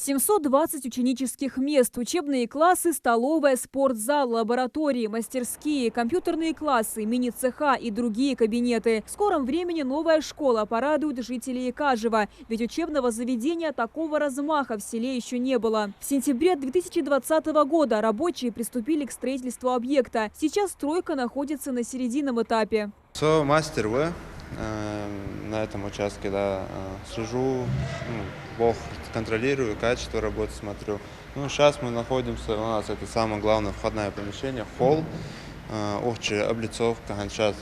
720 ученических мест, учебные классы, столовая, спортзал, лаборатории, мастерские, компьютерные классы, мини-цеха и другие кабинеты. В скором времени новая школа порадует жителей Икажева, ведь учебного заведения такого размаха в селе еще не было. В сентябре 2020 года рабочие приступили к строительству объекта. Сейчас стройка находится на серединном этапе. Мастер В. На этом участке, да, слежу, контролирую, качество работы смотрю. Сейчас мы находимся, у нас это самое главное входное помещение, холл, общая облицовка. Сейчас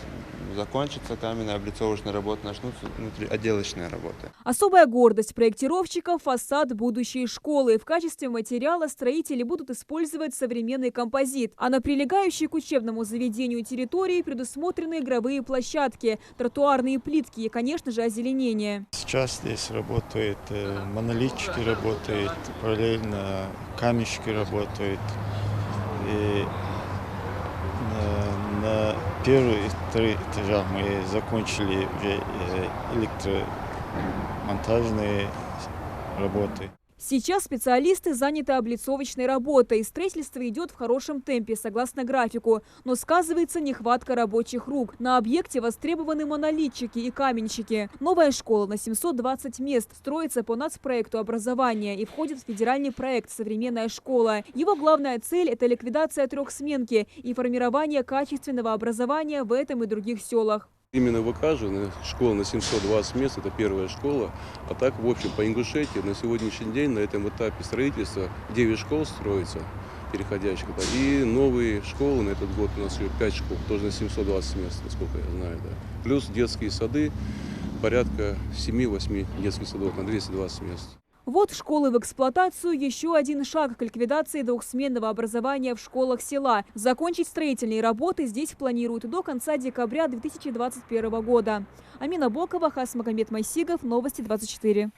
закончится каменная облицовочная работа, начнутся внутри отделочные работы. Особая гордость проектировщиков – фасад будущей школы. В качестве материала строители будут использовать современный композит. А на прилегающей к учебному заведению территории предусмотрены игровые площадки, тротуарные плитки и, конечно же, озеленение. Сейчас здесь работают монолитчики, работают параллельно камешки работают. И на первые и вторые этажах мы закончили уже электромонтажные работы. Сейчас специалисты заняты облицовочной работой. Строительство идет в хорошем темпе, согласно графику. Но сказывается нехватка рабочих рук. На объекте востребованы монолитчики и каменщики. Новая школа на 720 мест строится по нацпроекту образования и входит в федеральный проект «Современная школа». Его главная цель – это ликвидация трехсменки и формирование качественного образования в этом и других селах. Именно в Икажеве школа на 720 мест, это первая школа. А так, в общем, по Ингушетии на сегодняшний день на этом этапе строительства 9 школ строится, переходящих. И новые школы, на этот год у нас еще 5 школ, тоже на 720 мест, насколько я знаю. Да. Плюс детские сады, порядка 7-8 детских садов на 220 мест. Вот школы в эксплуатацию – еще один шаг к ликвидации двухсменного образования в школах села. Закончить строительные работы здесь планируют до конца декабря 2021 года. Амина Бокова, Хасмагомед Майсигов, Новости 24.